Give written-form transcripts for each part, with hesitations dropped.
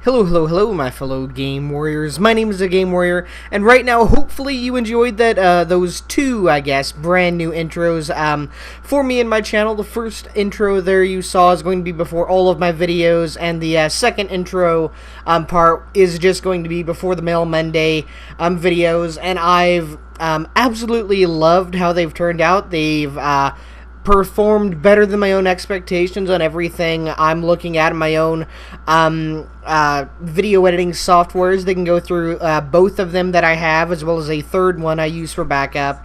Hello, my fellow Game Warriors. My name is TheGameWarrior, and right now, hopefully you enjoyed those two, I guess, brand new intros for me and my channel. The first intro there you saw is going to be before all of my videos, and the second intro part is just going to be before the Mail Monday videos, and I've absolutely loved how they've turned out. They've performed better than my own expectations on everything I'm looking at in my own video editing softwares. They can go through both of them that I have, as well as a third one I use for backup.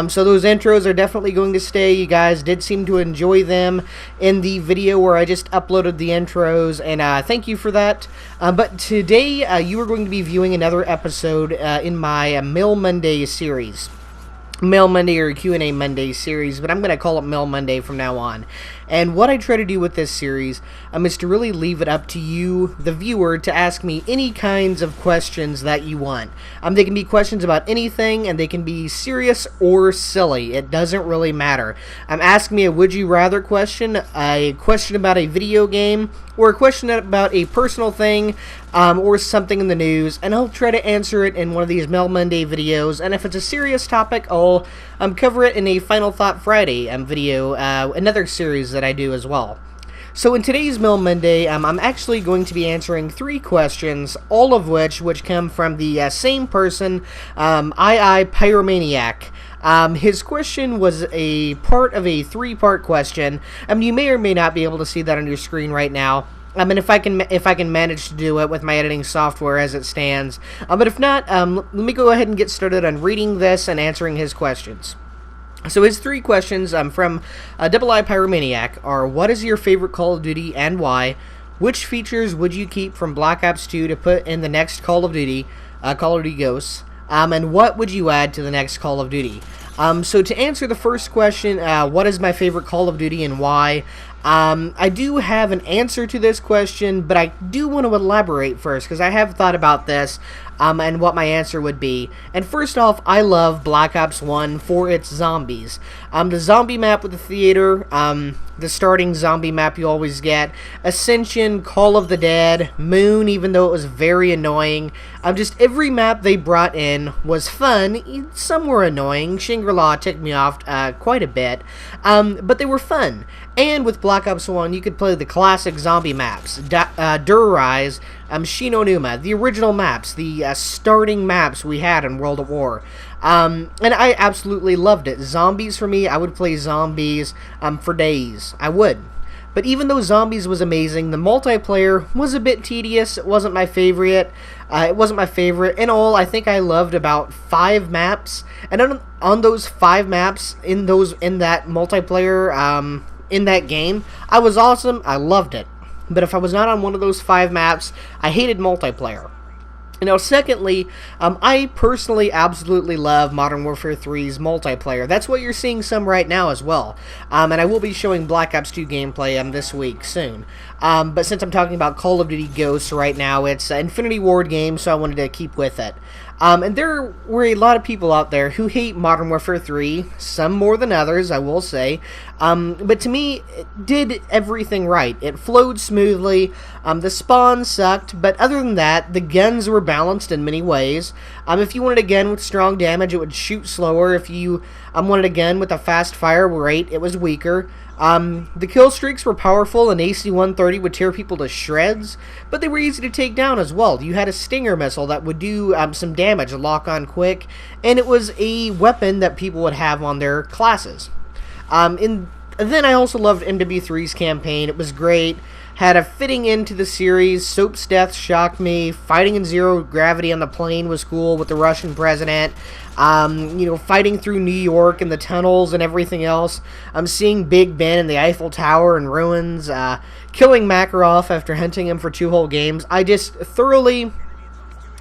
So those intros are definitely going to stay. You guys did seem to enjoy them in the video where I just uploaded the intros, and thank you for that. But today you are going to be viewing another episode in my Mail Monday series. Mail Monday or Q&A Monday series, but I'm going to call it Mail Monday from now on. And what I try to do with this series is to really leave it up to you, the viewer, to ask me any kinds of questions that you want. They can be questions about anything, and they can be serious or silly. It doesn't really matter. Ask me a would you rather question, a question about a video game, or a question about a personal thing, or something in the news, and I'll try to answer it in one of these Mail Monday videos. And if it's a serious topic, I'll cover it in a Final Thought Friday video, another series that I do as well. So in today's Mail Monday, I'm actually going to be answering 3 questions, all of which come from the same person, Awwww Pyromaniac. His question was a part of a 3-part question. You may or may not be able to see that on your screen right now. And if I can manage to do it with my editing software as it stands. But if not, let me go ahead and get started on reading this and answering his questions. So his 3 questions from Awwww Pyromaniac are: what is your favorite Call of Duty and why? Which features would you keep from Black Ops 2 to put in the next Call of Duty, Call of Duty Ghosts? And what would you add to the next Call of Duty? So to answer the first question, what is my favorite Call of Duty and why? I do have an answer to this question, but I do want to elaborate first, because I have thought about this, and what my answer would be. And first off, I love Black Ops 1 for its zombies. The zombie map with the theater, the starting zombie map you always get, Ascension, Call of the Dead, Moon, even though it was very annoying. Just every map they brought in was fun. Some were annoying. Shangri-La ticked me off quite a bit, but they were fun. And with Black Ops 1, you could play the classic zombie maps, Rise, Shinonuma, the original maps, the starting maps we had in World at War. And I absolutely loved it. Zombies for me, I would play zombies for days. I would. But even though zombies was amazing, the multiplayer was a bit tedious. It wasn't my favorite. In all, I think I loved about 5 maps. And on those 5 maps, in that multiplayer, in that game, I was awesome. I loved it. But if I was not on one of those 5 maps, I hated multiplayer. Now, secondly, I personally absolutely love Modern Warfare 3's multiplayer. That's what you're seeing some right now as well. And I will be showing Black Ops 2 gameplay this week soon. But since I'm talking about Call of Duty Ghosts right now, it's an Infinity Ward game, so I wanted to keep with it. And there were a lot of people out there who hate Modern Warfare 3, some more than others, I will say. But to me, it did everything right. It flowed smoothly, the spawn sucked, but other than that, the guns were balanced in many ways. If you wanted a gun with strong damage, it would shoot slower. If you wanted a gun with a fast fire rate, it was weaker. The kill streaks were powerful, and AC-130 would tear people to shreds, but they were easy to take down as well. You had a Stinger missile that would do some damage, lock on quick, and it was a weapon that people would have on their classes. And then I also loved MW3's campaign. It was great. Had a fitting end to the series. Soap's death shocked me. Fighting in zero gravity on the plane was cool with the Russian president. Fighting through New York and the tunnels and everything else. Seeing Big Ben and the Eiffel Tower in ruins. Killing Makarov after hunting him for 2 whole games. I just thoroughly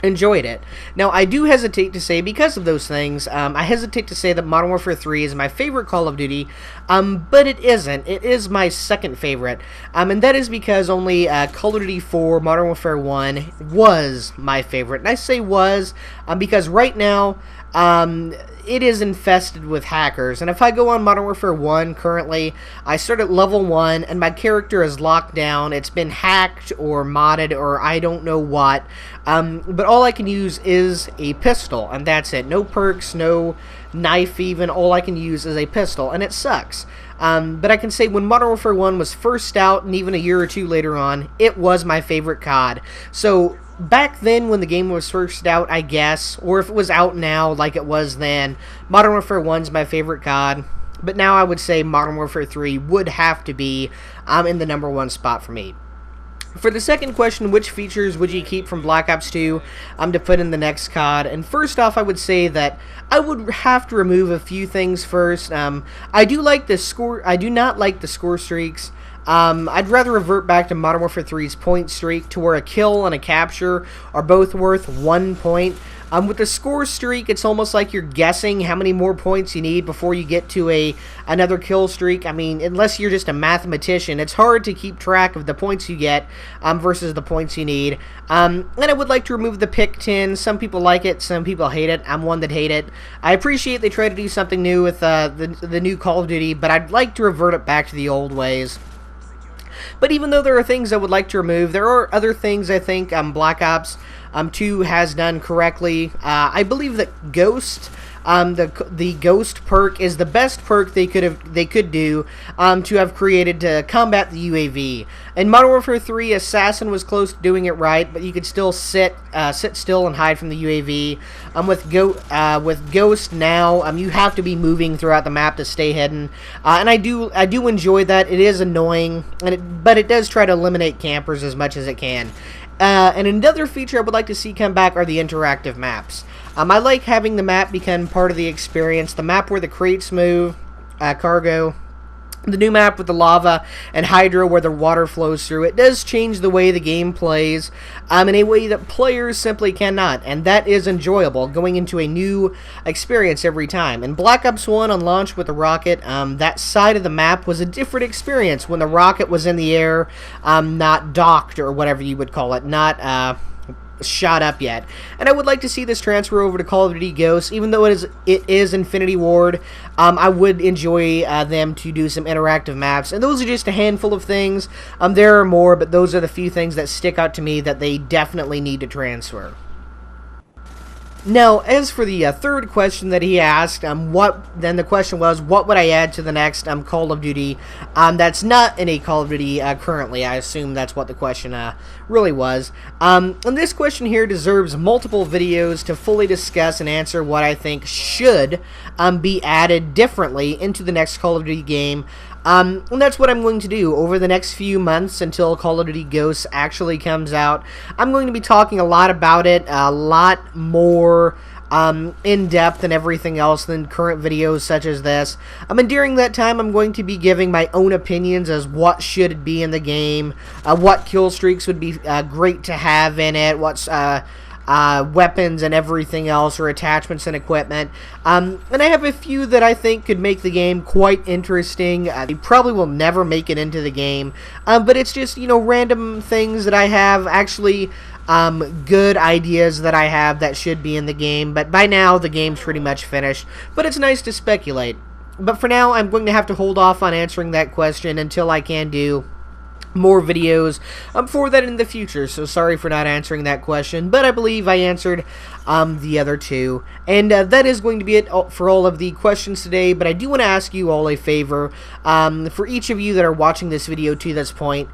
enjoyed it. Now, I do hesitate to say, because of those things, I hesitate to say that Modern Warfare 3 is my favorite Call of Duty, but it isn't. It is my second favorite, and that is because only Call of Duty 4 Modern Warfare 1 was my favorite. And I say was, because right now, it is infested with hackers. And if I go on Modern Warfare 1 currently, I start at level 1 and my character is locked down. It's been hacked or modded or I don't know what. But all I can use is a pistol, and that's it. No perks, no knife even. All I can use is a pistol, and it sucks. But I can say when Modern Warfare 1 was first out, and even a year or two later on, it was my favorite COD. So back then when the game was first out, I guess, or if it was out now like it was then, Modern Warfare 1's my favorite COD. But now I would say Modern Warfare 3 would have to be in the #1 spot for me. For the second question, which features would you keep from Black Ops 2 to put in the next COD? And first off, I would say that I would have to remove a few things first. I do like the score. I do not like the score streaks. I'd rather revert back to Modern Warfare 3's point streak, to where a kill and a capture are both worth 1 point. With the score streak, it's almost like you're guessing how many more points you need before you get to another kill streak. I mean, unless you're just a mathematician, it's hard to keep track of the points you get versus the points you need. And I would like to remove the pick 10. Some people like it, some people hate it. I'm one that hate it. I appreciate they try to do something new with the new Call of Duty, but I'd like to revert it back to the old ways. But even though there are things I would like to remove, there are other things I think Black Ops 2 has done correctly. I believe that Ghost, the Ghost perk is the best perk they could do to have created to combat the UAV. In Modern Warfare 3, Assassin was close to doing it right, but you could still sit still and hide from the UAV. With Ghost now, you have to be moving throughout the map to stay hidden, and I do enjoy that. It is annoying, but it does try to eliminate campers as much as it can. And another feature I would like to see come back are the interactive maps. I like having the map become part of the experience. The map where the crates move, cargo, the new map with the lava, and Hydro where the water flows through. It does change the way the game plays in a way that players simply cannot, and that is enjoyable, going into a new experience every time. In Black Ops 1 on launch with the rocket, that side of the map was a different experience when the rocket was in the air, not docked or whatever you would call it, not shot up yet. And I would like to see this transfer over to Call of Duty Ghosts. Even though it is Infinity Ward, I would enjoy them to do some interactive maps. And those are just a handful of things. There are more, but those are the few things that stick out to me that they definitely need to transfer. Now, as for the third question that he asked, the question was, what would I add to the next Call of Duty that's not in a Call of Duty currently? I assume that's what the question really was. And this question here deserves multiple videos to fully discuss and answer what I think should be added differently into the next Call of Duty game. And that's what I'm going to do over the next few months until Call of Duty Ghosts actually comes out. I'm going to be talking a lot about it, a lot more in-depth and everything else than current videos such as this. And during that time, I'm going to be giving my own opinions as what should be in the game, what kill streaks would be great to have in it, what's weapons and everything else, or attachments and equipment. And I have a few that I think could make the game quite interesting. They probably will never make it into the game, but it's just, random things that I have, actually good ideas that I have that should be in the game. But by now, the game's pretty much finished, but it's nice to speculate. But for now, I'm going to have to hold off on answering that question until I can do more videos for that in the future, so sorry for not answering that question, but I believe I answered the other two. And that is going to be it for all of the questions today, but I do want to ask you all a favor. For each of you that are watching this video to this point,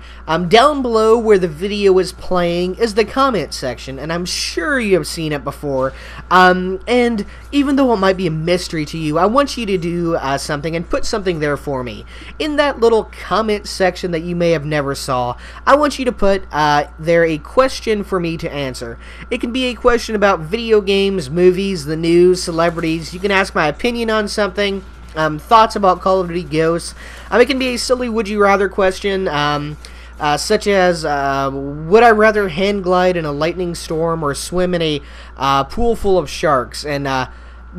down below where the video is playing is the comment section, and I'm sure you have seen it before. And even though it might be a mystery to you, I want you to do something and put something there for me. In that little comment section that you may have never saw, I want you to put there a question for me to answer. It can be a question about video games, movies, the news, celebrities. You can ask my opinion on something, thoughts about Call of Duty Ghosts. It can be a silly would you rather question, such as would I rather hand glide in a lightning storm or swim in a pool full of sharks? And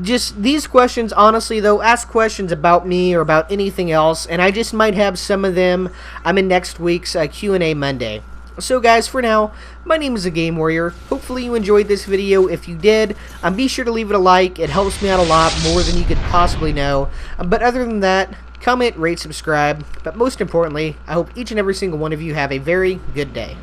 just these questions, honestly though, ask questions about me or about anything else, and I just might have some of them in next week's Q&A Monday. So guys, for now, my name is TheGameWarrior. Hopefully you enjoyed this video. If you did, be sure to leave it a like. It helps me out a lot, more than you could possibly know. But other than that, comment, rate, subscribe. But most importantly, I hope each and every single one of you have a very good day.